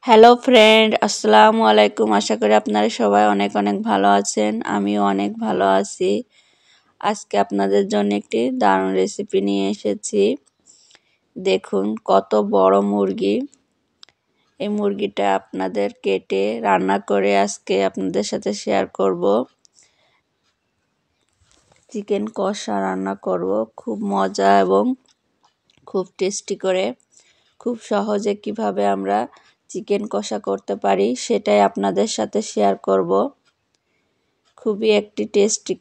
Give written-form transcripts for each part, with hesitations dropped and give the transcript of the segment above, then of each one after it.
Hello friend, আসসালামু আলাইকুম। আশা করি আপনারা সবাই অনেক অনেক ভালো আছেন। আমিও অনেক ভালো আছি। আজকে আপনাদের জন্য একটি দারুণ রেসিপি নিয়ে এসেছি। দেখুন কত বড় মুরগি। এই মুরগিটা আপনাদের কেটে রান্না করে আজকে আপনাদের সাথে শেয়ার করব। চিকেন কষা রান্না করব, খুব মজা এবং খুব টেস্টি করে। খুব সহজে কিভাবে আমরা চিকেন কষা করতে পারি সেটাই আপনাদের সাথে শেয়ার করব। খুবই একটি টেস্টি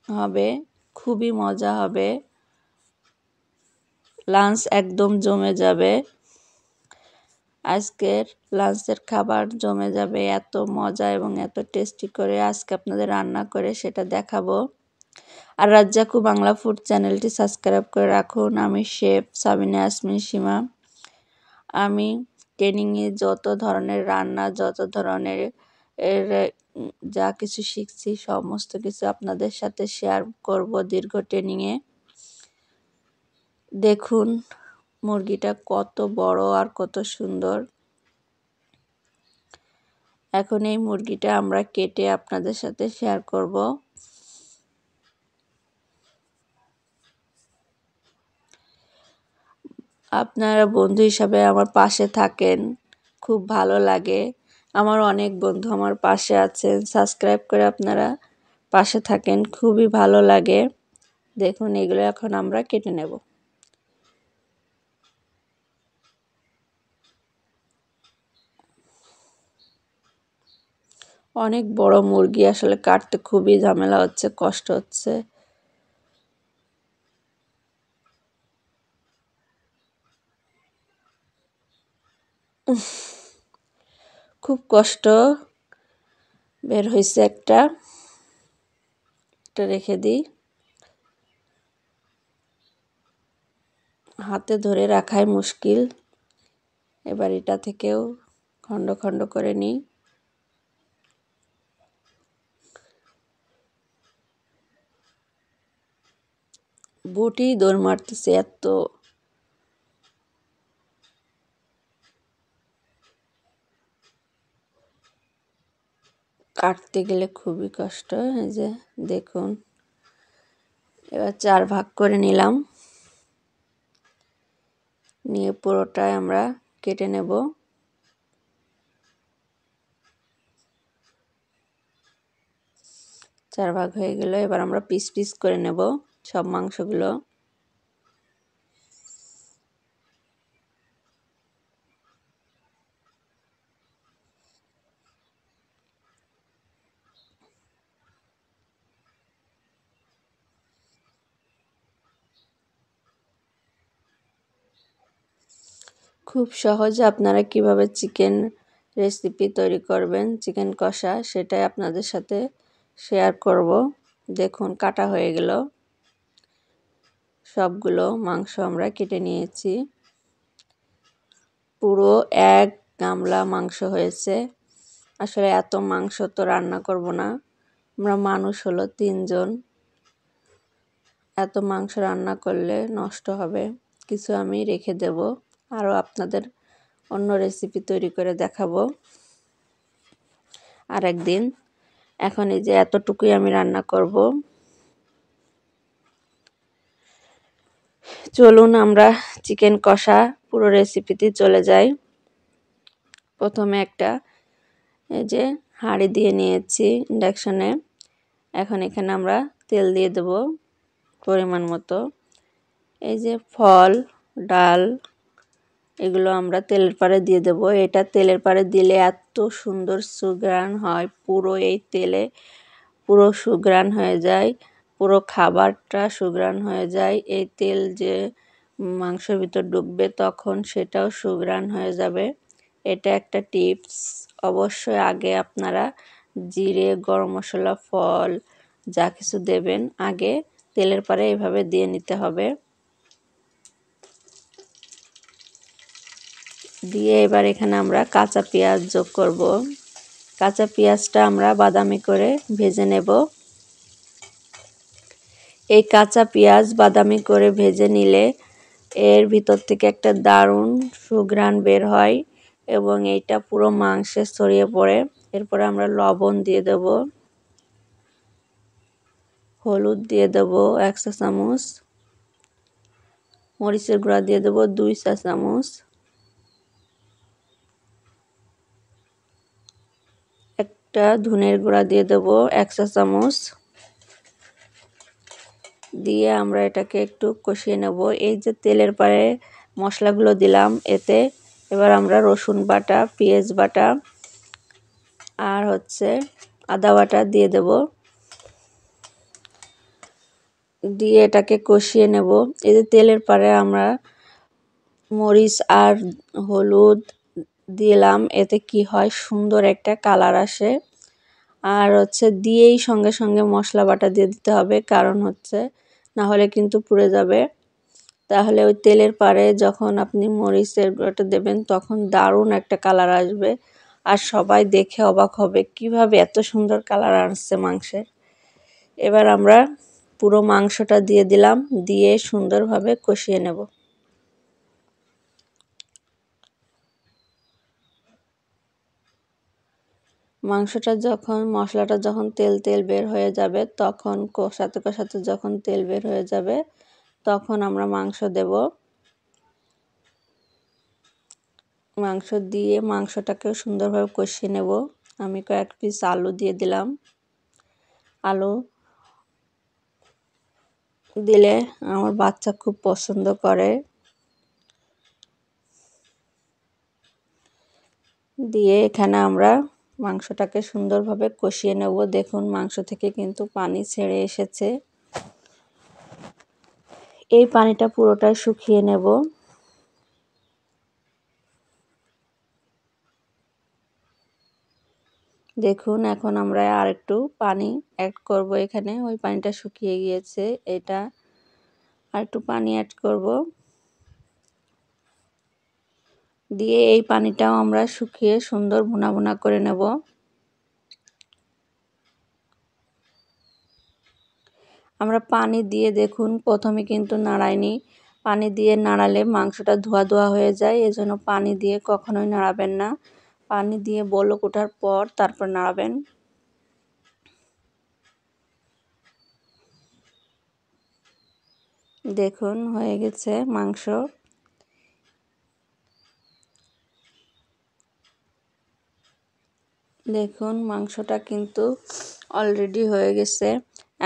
হবে, খুবই মজা হবে, লাঞ্চ একদম জমে যাবে। আজকের লাঞ্চের খাবার জমে যাবে, এত মজা এবং এত টেস্টি করে আজকে আপনাদের রান্না করে সেটা দেখাবো। আর রাজ্জাকু বাংলা ফুড চ্যানেলটি সাবস্ক্রাইব করে রাখুন। আমি শেফ সাবিনা ইয়াসমিন সীমা। আমি ট্রেনিংয়ে যত ধরনের রান্না, যত ধরনের যা কিছু শিখছি সমস্ত কিছু আপনাদের সাথে শেয়ার করব দীর্ঘ ট্রেনিংয়ে। দেখুন মুরগিটা কত বড় আর কত সুন্দর। এখন এই মুরগিটা আমরা কেটে আপনাদের সাথে শেয়ার করব। আপনারা বন্ধু হিসাবে আমার পাশে থাকেন, খুব ভালো লাগে। আমার অনেক বন্ধু আমার পাশে আছেন, সাবস্ক্রাইব করে আপনারা পাশে থাকেন, খুবই ভালো লাগে। দেখুন এগুলো এখন আমরা কেটে নেব। অনেক বড় মুরগি, আসলে কাটতে খুবই ঝামেলা হচ্ছে, কষ্ট হচ্ছে। খুব কষ্ট বের হয়েছে একটা। এটা রেখে দিই। হাতে ধরে রাখাই মুশকিল। এবার এটা থেকেও খণ্ড খণ্ড করে নিই। বটি দৌড় মারতেছে, এত কাটতে গেলে খুবই কষ্ট। এই যে দেখুন, এবার 4 ভাগ করে নিলাম, নিয়ে পুরোটাই আমরা কেটে নেব। চার ভাগ হয়ে গেল। এবার আমরা পিস পিস করে নেব সব মাংসগুলো। খুব সহজে আপনারা কিভাবে চিকেন রেসিপি তৈরি করবেন, চিকেন কষা, সেটাই আপনাদের সাথে শেয়ার করব। দেখুন কাটা হয়ে গেল, সবগুলো মাংস আমরা কেটে নিয়েছি। পুরো 1 গামলা মাংস হয়েছে। আসলে এত মাংস তো রান্না করব না, আমরা মানুষ হলো 3 জন। এত মাংস রান্না করলে নষ্ট হবে, কিছু আমি রেখে দেব, আরও আপনাদের অন্য রেসিপি তৈরি করে দেখাবো আরেকদিন। এখন এই যে এতটুকুই আমি রান্না করব। চলুন আমরা চিকেন কষা পুরো রেসিপিতে চলে যাই। প্রথমে একটা এই যে হাঁড়ি দিয়ে নিয়েছি ইন্ডাকশনে। এখন এখানে আমরা তেল দিয়ে দেব পরিমাণ মতো। এই যে ফল, ডাল, এগুলো আমরা তেলের পাড়ে দিয়ে দেব। এটা তেলের পাড়ে দিলে এত সুন্দর সুঘ্রাণ হয়, পুরো এই তেলে পুরো সুঘ্রাণ হয়ে যায়, পুরো খাবারটা সুঘ্রাণ হয়ে যায়। এই তেল যে মাংসের ভিতর ঢুকবে তখন সেটাও সুঘ্রাণ হয়ে যাবে। এটা একটা টিপস। অবশ্যই আগে আপনারা জিরে, গরম মশলা, ফল যা কিছু দেবেন আগে তেলের পাড়ে এভাবে দিয়ে নিতে হবে। দিয়ে এবার এখানে আমরা কাঁচা পেঁয়াজ যোগ করব। কাঁচা পেঁয়াজটা আমরা বাদামি করে ভেজে নেব। এই কাঁচা পেঁয়াজ বাদামি করে ভেজে নিলে এর ভিতর থেকে একটা দারুণ সুঘ্রাণ বের হয়। এবং এইটা পুরো মাংসে ছড়িয়ে পড়ে। এরপরে আমরা লবণ দিয়ে দেব, হলুদ দিয়ে দেব 1 চা চামচ, মরিচের গুঁড়া দিয়ে দেব 2 চা চামচ, একটা ধনের গুঁড়া দিয়ে দেব 1 চা চামচ, দিয়ে আমরা এটাকে একটু কষিয়ে নেব। এই যে তেলের পারে মশলাগুলো দিলাম এতে এবার আমরা রসুন বাটা, পেঁয়াজ বাটা আর আদা বাটা দিয়ে দেব, দিয়ে এটাকে কষিয়ে নেব। এই যে তেলের পারে আমরা মরিচ আর হলুদ দিলাম, এতে কি হয় সুন্দর একটা কালার আসে। আর দিয়েই সঙ্গে সঙ্গে মশলা বাটা দিয়ে দিতে হবে, কারণ না হলে কিন্তু পুড়ে যাবে। তাহলে ওই তেলের পারে যখন আপনি মরিচের গুঁড়োটা দেবেন তখন দারুণ একটা কালার আসবে, আর সবাই দেখে অবাক হবে কিভাবে এত সুন্দর কালার আসছে মাংসের। এবার আমরা পুরো মাংসটা দিয়ে দিলাম, দিয়ে সুন্দরভাবে কষিয়ে নেব। মাংসটা যখন মশলাটা যখন তেল তেল বের হয়ে যাবে, তখন কষাতে কষাতে যখন তেল বের হয়ে যাবে তখন আমরা মাংস দেব। মাংস দিয়ে মাংসটাকেও সুন্দরভাবে কষিয়ে নেব। আমি কয়েক পিস আলু দিয়ে দিলাম। আলু দিলে আমার বাচ্চা খুব পছন্দ করে। দিয়ে এখানে আমরা মাংসটাকে সুন্দরভাবে কষিয়ে নেব। দেখুন মাংস থেকে কিন্তু পানি ছেড়ে এসেছে। এই পানিটা পুরোটাই শুকিয়ে নেব। দেখুন এখন আমরা আর একটু পানি অ্যাড করব এখানে, ওই পানিটা শুকিয়ে গিয়েছে, এটা আর একটু পানি অ্যাড করব। দিয়ে এই পানিটাও আমরা শুকিয়ে সুন্দর ভুনা ভুনা করে নেব। আমরা পানি দিয়ে দেখুন প্রথমে কিন্তু নাড়াইনি, পানি দিয়ে নাড়ালে মাংসটা ধোয়া ধোয়া হয়ে যায়, এজন্য পানি দিয়ে কখনোই নাড়াবেন না। পানি দিয়ে বলক ওঠার পর তারপর নাড়াবেন। দেখুন হয়ে গেছে মাংস। দেখুন মাংসটা কিন্তু অলরেডি হয়ে গেছে।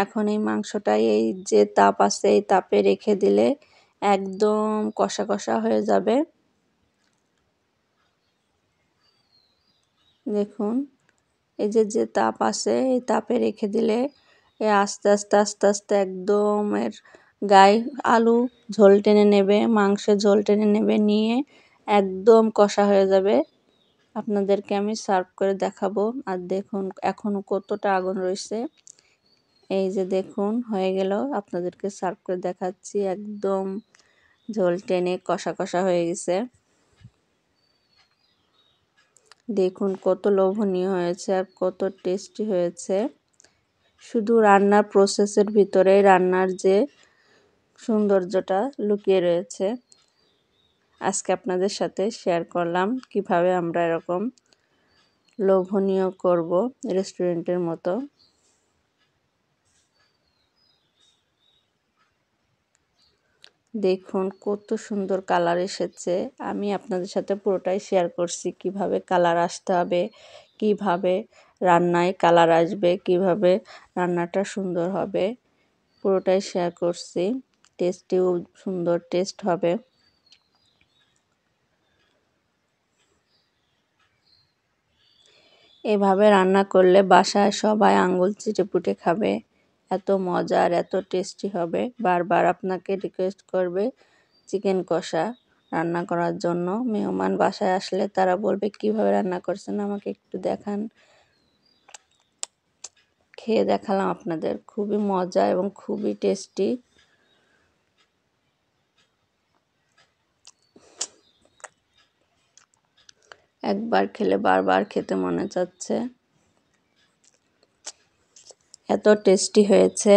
এখন এই মাংসটাই এই যে তাপ আছে এই তাপে রেখে দিলে একদম কষা কষা হয়ে যাবে। দেখুন এই যে তাপ আছে এই তাপে রেখে দিলে আস্তে আস্তে আস্তে আস্তে একদম এর গায়ে আলু ঝোল টেনে নেবে, মাংসের ঝোল টেনে নেবে, নিয়ে একদম কষা হয়ে যাবে। আপনাদেরকে আমি সার্ভ করে দেখাবো। আর দেখুন এখনো কতটা আগুন রয়েছে। এই যে দেখুন হয়ে গেল, আপনাদেরকে সার্ভ করে দেখাচ্ছি, একদম ঝোল টেনে কষা কষা হয়ে গেছে। দেখুন কত লোভনীয় হয়েছে আর কত টেস্টি হয়েছে। শুধু রান্নার প্রসেসের ভিতরে রান্নার যে সৌন্দর্যটা লুকিয়ে রয়েছে, আজকে আপনাদের সাথে শেয়ার করলাম কিভাবে আমরা এরকম লোভনীয় করব রেস্টুরেন্টের মতো। দেখুন কত সুন্দর কালার এসেছে। আমি আপনাদের সাথে পুরোটাই শেয়ার করছি কিভাবে কালার আসতে হবে, কিভাবে রান্নায় কালার আসবে, কিভাবে রান্নাটা সুন্দর হবে, পুরোটাই শেয়ার করছি। টেস্টিও সুন্দর টেস্ট হবে। এভাবে রান্না করলে বাসায় সবাই আঙ্গুল চেটেপুটে খাবে, এত মজার এত টেস্টি হবে। বারবার আপনাকে রিকোয়েস্ট করবে চিকেন কষা রান্না করার জন্য। মেহমান বাসায় আসলে তারা বলবে কিভাবে রান্না করছেন আমাকে একটু দেখান। খেয়ে দেখালাম আপনাদের, খুবই মজা এবং খুবই টেস্টি। একবার খেলে বারবার খেতে মনে চাচ্ছে, এত টেস্টি হয়েছে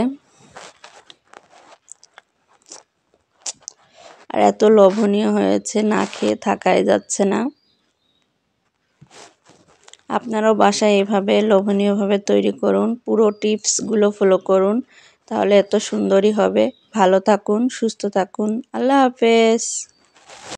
আর এত লোভনীয় হয়েছে, না খেয়ে থাকাই যাচ্ছে না। আপনারাও বাসায় এভাবে লোভনীয়ভাবে তৈরি করুন, পুরো টিপসগুলো ফলো করুন, তাহলে এত সুন্দরই হবে। ভালো থাকুন, সুস্থ থাকুন। আল্লাহ হাফেজ।